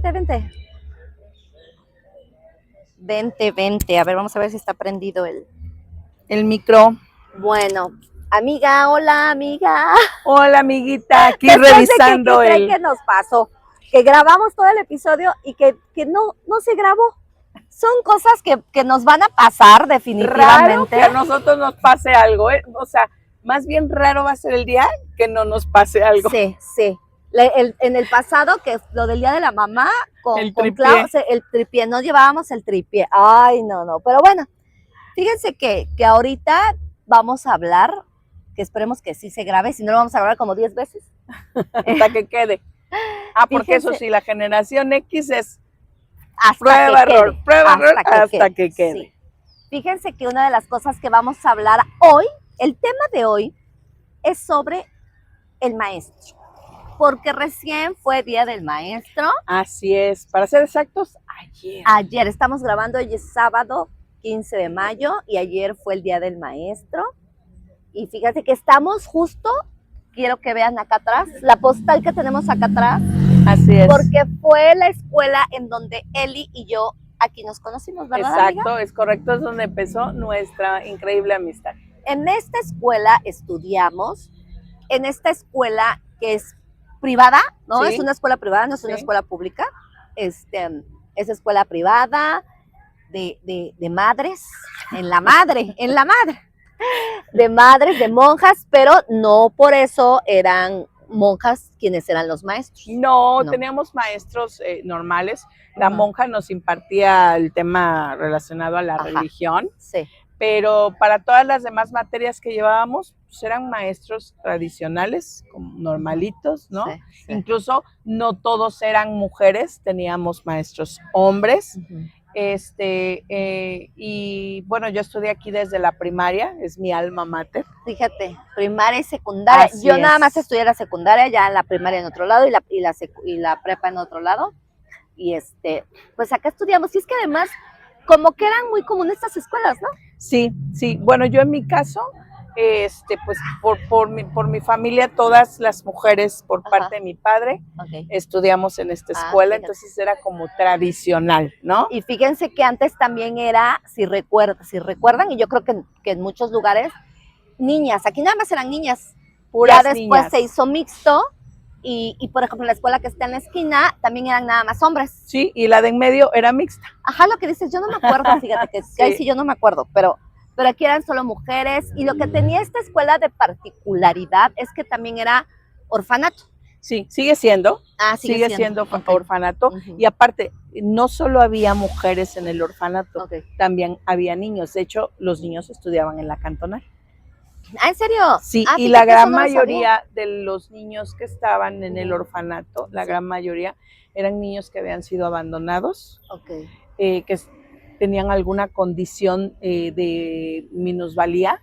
vente, vente. Vente, vente. A ver, vamos a ver si está prendido El micro. Bueno, amiga, hola, amiga. Hola, amiguita, aquí Después revisando ¿qué creen que nos pasó? Que grabamos todo el episodio y que no se grabó. Son cosas que nos van a pasar definitivamente. Raro que a nosotros nos pase algo, ¿eh? O sea, más bien raro va a ser el día que no nos pase algo. Sí, sí. En el pasado, que es lo del Día de la Mamá, El con tripié. Clau, el tripié, no llevábamos el tripié. Ay, no. Pero bueno, fíjense que ahorita vamos a hablar, que esperemos que sí se grabe, si no lo vamos a grabar como 10 veces. Hasta que quede. Ah, porque Fíjense, eso sí, la generación X es hasta prueba, error, quede, prueba, error, hasta que quede. Sí. Fíjense que una de las cosas que vamos a hablar hoy, el tema de hoy, es sobre el maestro. Porque recién fue Día del Maestro. Así es, para ser exactos, ayer. Ayer, estamos grabando, hoy es sábado 15 de mayo y ayer fue el Día del Maestro. Y fíjate que estamos justo, quiero que vean acá atrás, la postal que tenemos acá atrás. Así es. Porque fue la escuela en donde Eli y yo aquí nos conocimos, ¿verdad, Exacto, amiga? es correcto, es donde empezó nuestra increíble amistad. En esta escuela estudiamos, en esta escuela que es privada, ¿no? Sí. Es una escuela privada, no es una escuela pública. Es escuela privada de madres, en la madre, de madres, de monjas, pero no por eso eran monjas quienes eran los maestros. No. Teníamos maestros normales. La monja nos impartía el tema relacionado a la religión. Sí. Pero para todas las demás materias que llevábamos, pues eran maestros tradicionales, normalitos, ¿no? Sí. Incluso no todos eran mujeres, teníamos maestros hombres. Y bueno, yo estudié aquí desde la primaria, es mi alma mater. Fíjate, primaria y secundaria. Así yo nada es. más estudié la secundaria, ya en la primaria en otro lado y la prepa en otro lado. Y pues acá estudiamos. Y es que además, como que eran muy comunes estas escuelas, ¿no? Sí. Bueno, yo en mi caso, pues por mi familia, todas las mujeres por parte de mi padre, estudiamos en esta escuela, entonces era como tradicional, ¿no? Y fíjense que antes también era, si recuerdan, y yo creo que en muchos lugares, niñas, aquí nada más eran niñas. Puras ya después niñas. Se hizo mixto. Y por ejemplo, la escuela que está en la esquina también eran nada más hombres. Sí, y la de en medio era mixta. Ajá, lo que dices, yo no me acuerdo, fíjate que sí. Ahí sí yo no me acuerdo, pero aquí eran solo mujeres. Y lo que tenía esta escuela de particularidad es que también era orfanato. Sí, sigue siendo. Sigue siendo orfanato. Y aparte, no solo había mujeres en el orfanato, también había niños. De hecho, los niños estudiaban en la cantonal. ¿En serio? Sí, y la gran mayoría de los niños que estaban en el orfanato, la gran mayoría, eran niños que habían sido abandonados, que tenían alguna condición de minusvalía,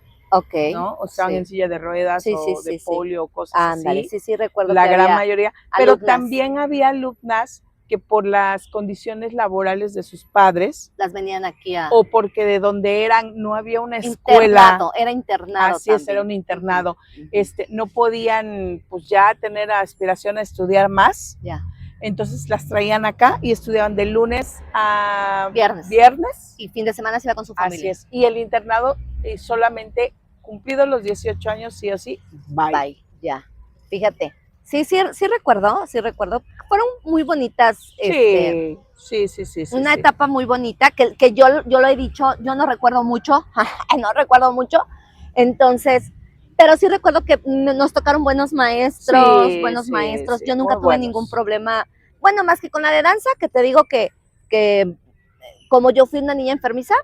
¿no? O estaban en silla de ruedas o de polio o cosas así. Sí, recuerdo la gran mayoría. Pero alumnas. también había alumnas que por las condiciones laborales de sus padres las venían aquí o porque de donde eran no había una escuela, era internado, así es, era un internado, no podían pues ya tener aspiración a estudiar más, entonces las traían acá y estudiaban de lunes a viernes y fin de semana se iba con su familia. Así es, y el internado solamente cumplidos los 18 años sí o sí, bye. Ya, fíjate. Sí recuerdo. Fueron muy bonitas. Sí. Una etapa muy bonita que yo lo he dicho, yo no recuerdo mucho, Entonces, pero sí recuerdo que nos tocaron buenos maestros, Yo nunca tuve ningún problema, bueno, más que con la de danza, que te digo que como yo fui una niña enfermiza,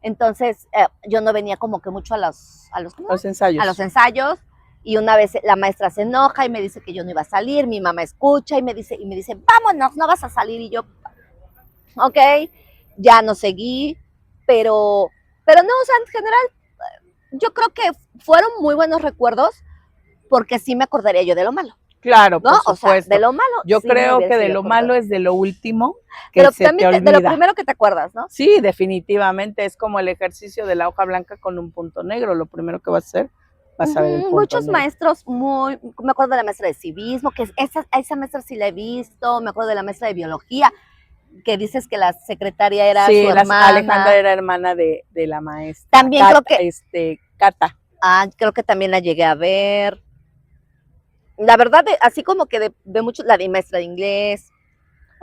entonces yo no venía como que mucho a los ensayos. Y una vez la maestra se enoja y me dice que yo no iba a salir, mi mamá escucha y me dice, vámonos, no vas a salir. Y yo, ok, ya no seguí, pero no, o sea, en general, yo creo que fueron muy buenos recuerdos, porque sí me acordaría yo de lo malo. Claro, ¿no? Por supuesto. O sea, de lo malo. Yo creo que de lo malo es de lo último que pero se también te olvida. De lo primero que te acuerdas, ¿no? Sí, definitivamente, es como el ejercicio de la hoja blanca con un punto negro, lo primero que vas a hacer vas a ver el punto. Muchos maestros, me acuerdo de la maestra de civismo, que esa maestra sí la he visto, me acuerdo de la maestra de biología, que dices que la secretaria era su hermana. Alejandra era hermana de la maestra. También creo que... Cata. Creo que también la llegué a ver. La verdad, así como que de muchos, la de maestra de inglés.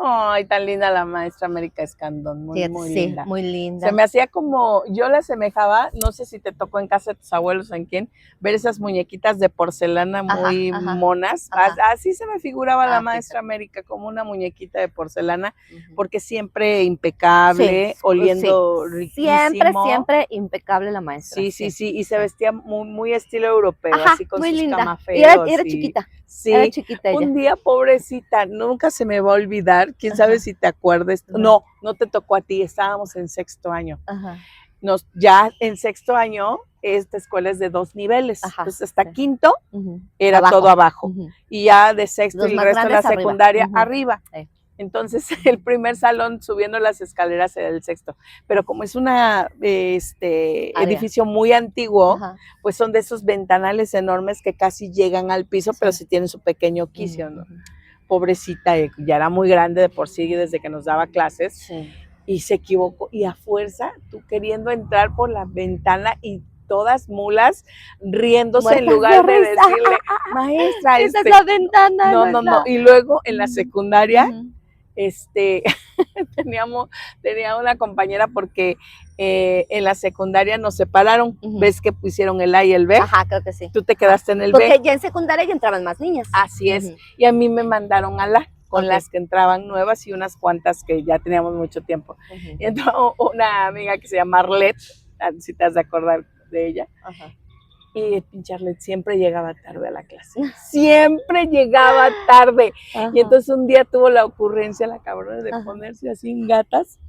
Ay, tan linda la maestra América Escandón, muy linda. Muy linda. Se me hacía como, yo la asemejaba, no sé si te tocó en casa de tus abuelos, en quién, ver esas muñequitas de porcelana muy monas. Así se me figuraba la maestra América, como una muñequita de porcelana, porque siempre impecable, oliendo riquísimo. Siempre impecable la maestra. Sí, y se vestía muy estilo europeo, así con muy sus linda. camafeos. Y era chiquita. Sí, era chiquita ella. Un día, pobrecita, nunca se me va a olvidar, quién sabe si te acuerdas, no te tocó a ti, estábamos en 6º año. Ya en 6º año, esta escuela es de 2 niveles, entonces hasta 5º era todo abajo, y ya de 6º y el resto de la secundaria arriba. Entonces el primer salón subiendo las escaleras era el 6º, pero como es una edificio muy antiguo, pues son de esos ventanales enormes que casi llegan al piso, pero sí tienen su pequeño quicio, ¿no? Pobrecita, ya era muy grande de por sí desde que nos daba clases, y se equivocó, y a fuerza, tú queriendo entrar por la ventana y todas mulas riéndose en lugar de decirle, maestra, esa es la ventana. No, y luego en la secundaria, tenía una compañera porque en la secundaria nos separaron, ves que pusieron el A y el B. Creo que sí. Tú te quedaste en el B. Porque B. ya en secundaria ya entraban más niñas. Así es, y a mí me mandaron a la con las que entraban nuevas y unas cuantas que ya teníamos mucho tiempo. Y entró una amiga que se llama Arlette, si te has de acordar de ella. Y pinche Arlette siempre llegaba tarde a la clase. Siempre llegaba tarde. Y entonces un día tuvo la ocurrencia la cabrona de ponerse así en gatas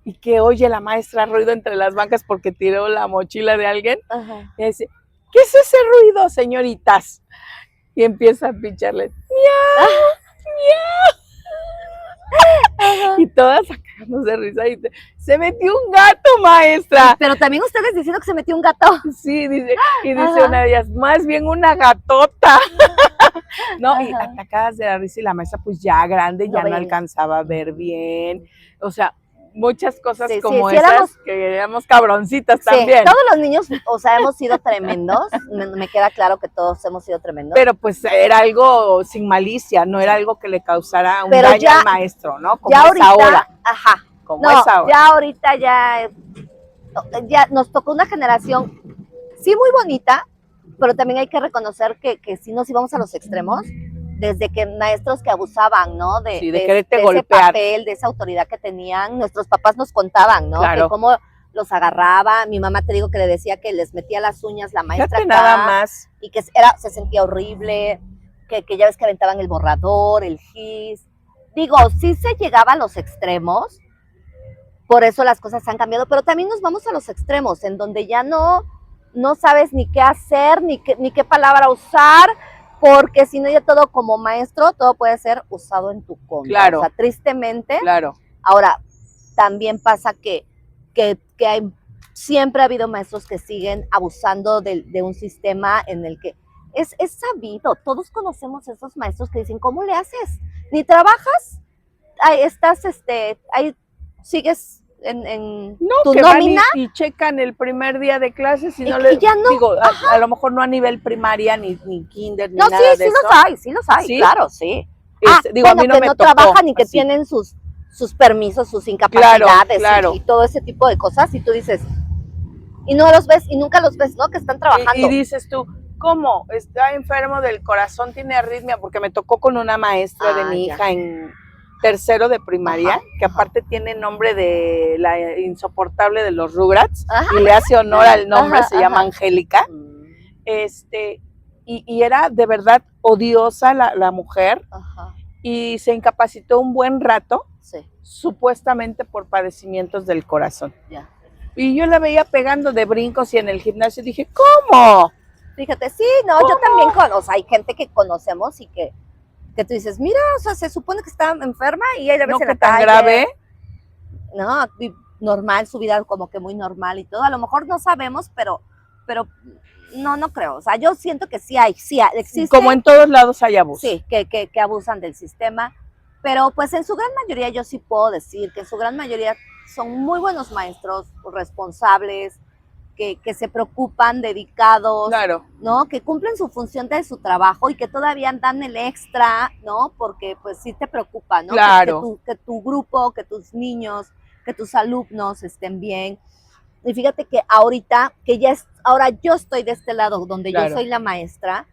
y que oye la maestra ruido entre las bancas porque tiró la mochila de alguien. Y dice, ¿qué es ese ruido, señoritas? Y empieza a pincharle, ¡miau! Y todas sacamos de risa y se metió un gato, maestra. Pero también ustedes diciendo que se metió un gato. Sí, dice una de ellas, más bien una gatota. No, y atacadas de la risa y la maestra pues ya grande, ya no alcanzaba a ver bien. O sea, muchas cosas como esas, que éramos cabroncitas también. Todos los niños, hemos sido tremendos, me queda claro que todos hemos sido tremendos. Pero pues era algo sin malicia, no era algo que le causara un daño al maestro, ¿no? Como ya es ahorita, ahora. Como es ahora. Ya ahorita ya nos tocó una generación, sí muy bonita, pero también hay que reconocer que sí nos íbamos a los extremos, desde que maestros que abusaban, ¿no? De ese papel, de esa autoridad que tenían, nuestros papás nos contaban, ¿no? Que cómo los agarraba, mi mamá te digo que le decía que les metía las uñas la maestra acá, nada más. Y que se sentía horrible, que ya ves que aventaban el borrador, el gis. Digo, sí se llegaba a los extremos, por eso las cosas han cambiado, pero también nos vamos a los extremos, en donde ya no sabes ni qué hacer, ni qué palabra usar, porque si no ya todo como maestro, todo puede ser usado en tu contra. Claro. O sea, tristemente. Claro. Ahora, también pasa que siempre ha habido maestros que siguen abusando de un sistema en el que es sabido, todos conocemos esos maestros que dicen, ¿cómo le haces? ¿Ni trabajas? Ahí estás, ahí sigues en tu nómina. Y checan el primer día de clases y no les digo, a lo mejor no a nivel primaria ni kinder ni nada de eso. Sí los hay, claro, sí. Digo, a mí no trabajan y que tienen sus permisos, sus incapacidades y todo ese tipo de cosas, y tú dices, y no los ves, y nunca los ves, ¿no? Que están trabajando. Y dices tú, ¿cómo? Está enfermo del corazón, tiene arritmia, porque me tocó con una maestra de mi hija en 3º de primaria, que aparte tiene nombre de la insoportable de los Rugrats, y le hace honor al nombre, se llama Angélica. Y era de verdad odiosa la mujer, y se incapacitó un buen rato, supuestamente por padecimientos del corazón. Y yo la veía pegando de brincos y en el gimnasio dije, ¿cómo? Fíjate, sí, no, yo también hay gente que conocemos y que tú dices, mira, o sea, se supone que está enferma y ella a veces no, que tan grave. No, normal, su vida como que muy normal y todo. A lo mejor no sabemos, pero no creo. O sea, yo siento que sí existe. Como en todos lados hay abuso. Sí, que abusan del sistema. Pero pues en su gran mayoría yo sí puedo decir que en su gran mayoría son muy buenos maestros, responsables, que se preocupan, dedicados, claro, ¿no? Que cumplen su función de su trabajo y que todavía dan el extra, ¿no? Porque pues sí te preocupa, ¿no? Claro. Que tu grupo, que tus niños, que tus alumnos estén bien. Y fíjate que ahorita, ahora yo estoy de este lado, donde claro. yo soy la maestra,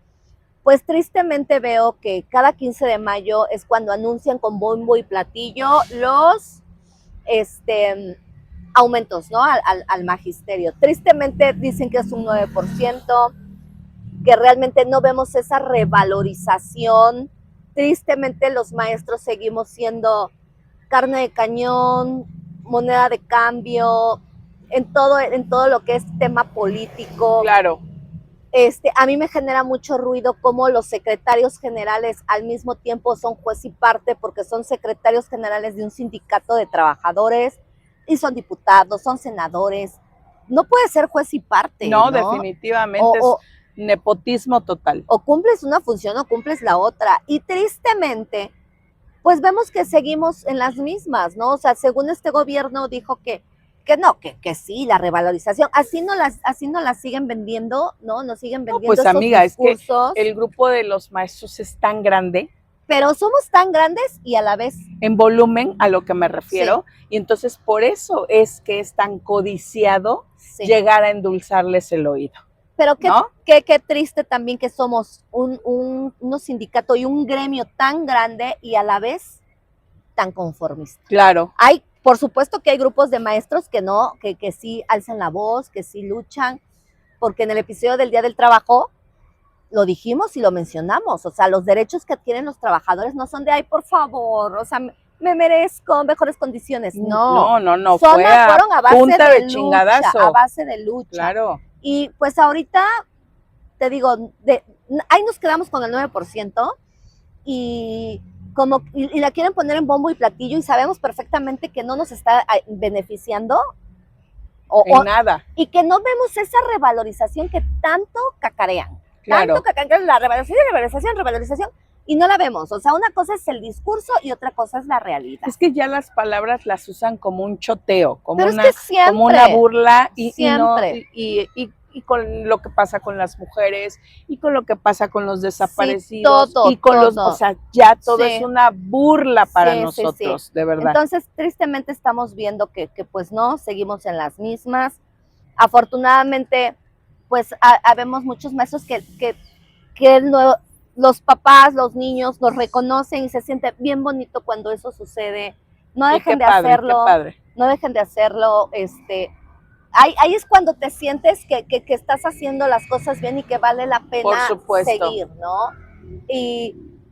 pues tristemente veo que cada 15 de mayo es cuando anuncian con bombo y platillo los aumentos, ¿no? Al magisterio. Tristemente dicen que es un 9%, que realmente no vemos esa revalorización. Tristemente los maestros seguimos siendo carne de cañón, moneda de cambio, en todo lo que es tema político. Claro. A mí me genera mucho ruido cómo los secretarios generales al mismo tiempo son juez y parte, porque son secretarios generales de un sindicato de trabajadores y son diputados, son senadores. No puede ser juez y parte, ¿no? Definitivamente es nepotismo total. O cumples una función o cumples la otra. Y tristemente, pues vemos que seguimos en las mismas, ¿no? O sea, según este gobierno dijo que sí, la revalorización, así no las siguen vendiendo, ¿no? Nos siguen vendiendo pues esos amiga, discursos. Es que el grupo de los maestros es tan grande. Pero somos tan grandes y a la vez. En volumen, a lo que me refiero. Sí. Y entonces por eso es que es tan codiciado llegar a endulzarles el oído. Pero qué triste también que somos un sindicato y un gremio tan grande y a la vez tan conformista. Claro. Por supuesto que hay grupos de maestros que no, que sí alzan la voz, que sí luchan, porque en el episodio del Día del Trabajo lo dijimos y lo mencionamos, o sea, los derechos que adquieren los trabajadores no son de, ay, por favor, o sea, me merezco mejores condiciones. No, fueron a base de lucha, a base de lucha. Claro. Y pues ahorita, te digo, ahí nos quedamos con el 9%, y la quieren poner en bombo y platillo y sabemos perfectamente que no nos está beneficiando nada. Y que no vemos esa revalorización que tanto cacarean. Claro. Tanto cacarean la revalorización y no la vemos. O sea, una cosa es el discurso y otra cosa es la realidad. Es que ya las palabras las usan como un choteo, como como una burla y con lo que pasa con las mujeres y con lo que pasa con los desaparecidos y con los, o sea, ya todo es una burla para nosotros, de verdad. Entonces, tristemente estamos viendo que pues no, seguimos en las mismas. Afortunadamente, pues habemos muchos maestros que los papás, los niños nos reconocen y se siente bien bonito cuando eso sucede. No dejen de hacerlo, no dejen de hacerlo, Ahí es cuando te sientes que estás haciendo las cosas bien y que vale la pena seguir, ¿no?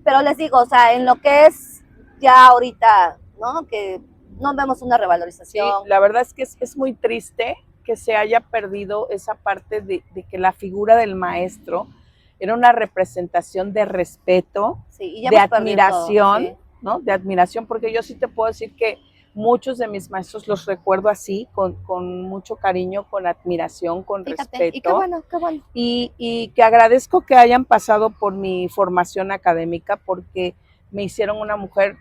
Pero les digo, o sea, en lo que es ya ahorita, ¿no? Que no vemos una revalorización. Sí, la verdad es que es muy triste que se haya perdido esa parte de que la figura del maestro era una representación de respeto, de admiración, ¿no? De admiración, porque yo sí te puedo decir que muchos de mis maestros los recuerdo así, con mucho cariño, con admiración, con respeto. Y qué bueno, qué bueno. Y que agradezco que hayan pasado por mi formación académica, porque me hicieron una mujer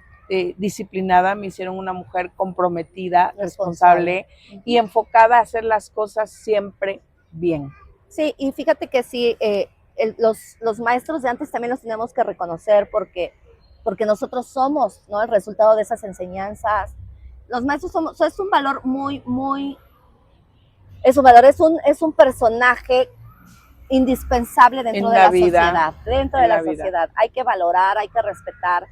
disciplinada, me hicieron una mujer comprometida, responsable y enfocada a hacer las cosas siempre bien. Sí, y fíjate que sí, los maestros de antes también los tenemos que reconocer porque nosotros somos, ¿no?, el resultado de esas enseñanzas. Los maestros somos, es un valor es un personaje indispensable dentro de la sociedad, sociedad. Hay que valorar, hay que respetar.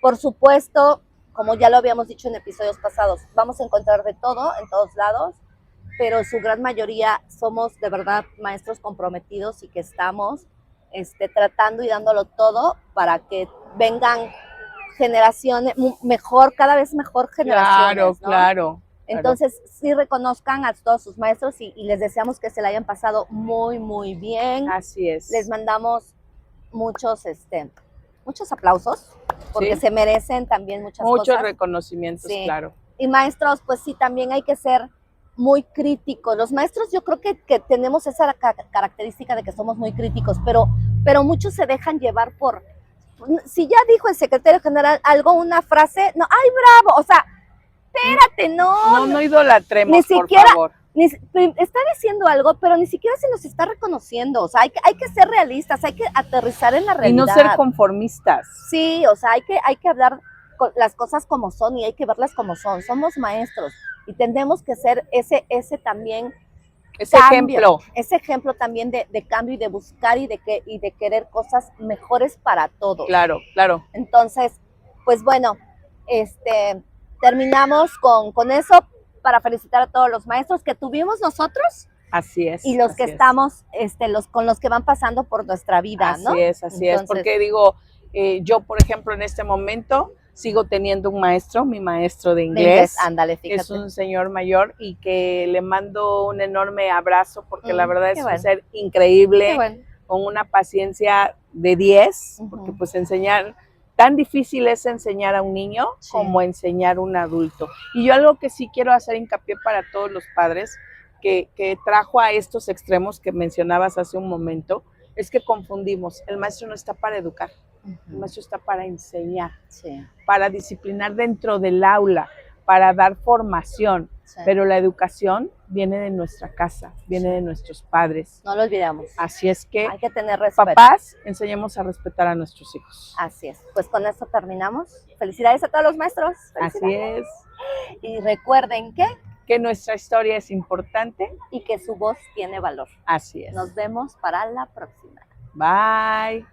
Por supuesto, como ya lo habíamos dicho en episodios pasados, vamos a encontrar de todo en todos lados, pero su gran mayoría somos de verdad maestros comprometidos y que estamos tratando y dándolo todo para que vengan generaciones mejor, cada vez mejor generaciones. Claro, ¿no? claro. Entonces, sí reconozcan a todos sus maestros y les deseamos que se la hayan pasado muy, muy bien. Así es. Les mandamos muchos aplausos, porque se merecen también muchas cosas. Muchos reconocimientos, claro. Y maestros, pues sí, también hay que ser muy críticos. Los maestros yo creo que tenemos esa característica de que somos muy críticos, pero muchos se dejan llevar por, si ya dijo el secretario general algo, una frase, no, ¡ay, bravo! O sea, espérate, no idolatremos, ni siquiera, por favor. Está diciendo algo, pero ni siquiera se nos está reconociendo. O sea, hay que ser realistas, hay que aterrizar en la realidad. Y no ser conformistas. Sí, o sea, hay que hablar las cosas como son y hay que verlas como son. Somos maestros y tenemos que ser ese también ese cambio, ese ejemplo también de cambio y de buscar y de querer cosas mejores para todos. Claro. Entonces, pues bueno, terminamos con eso para felicitar a todos los maestros que tuvimos nosotros. Así es. Y los que estamos, con los que van pasando por nuestra vida, ¿no? Así es, porque digo, yo por ejemplo en este momento sigo teniendo un maestro, mi maestro de inglés, ándale, fíjate. Es un señor mayor y que le mando un enorme abrazo porque la verdad es un ser increíble, con una paciencia de 10, porque pues enseñar, tan difícil es enseñar a un niño como enseñar a un adulto. Y yo algo que sí quiero hacer hincapié para todos los padres, que trajo a estos extremos que mencionabas hace un momento, es que confundimos. El maestro no está para educar, el maestro está para enseñar, para disciplinar dentro del aula, para dar formación, pero la educación viene de nuestra casa, viene de nuestros padres. No lo olvidamos. Así es que hay que tener respeto. Papás, enseñemos a respetar a nuestros hijos. Así es. Pues con esto terminamos. Felicidades a todos los maestros. Así es. Y recuerden que nuestra historia es importante y que su voz tiene valor. Así es. Nos vemos para la próxima. Bye.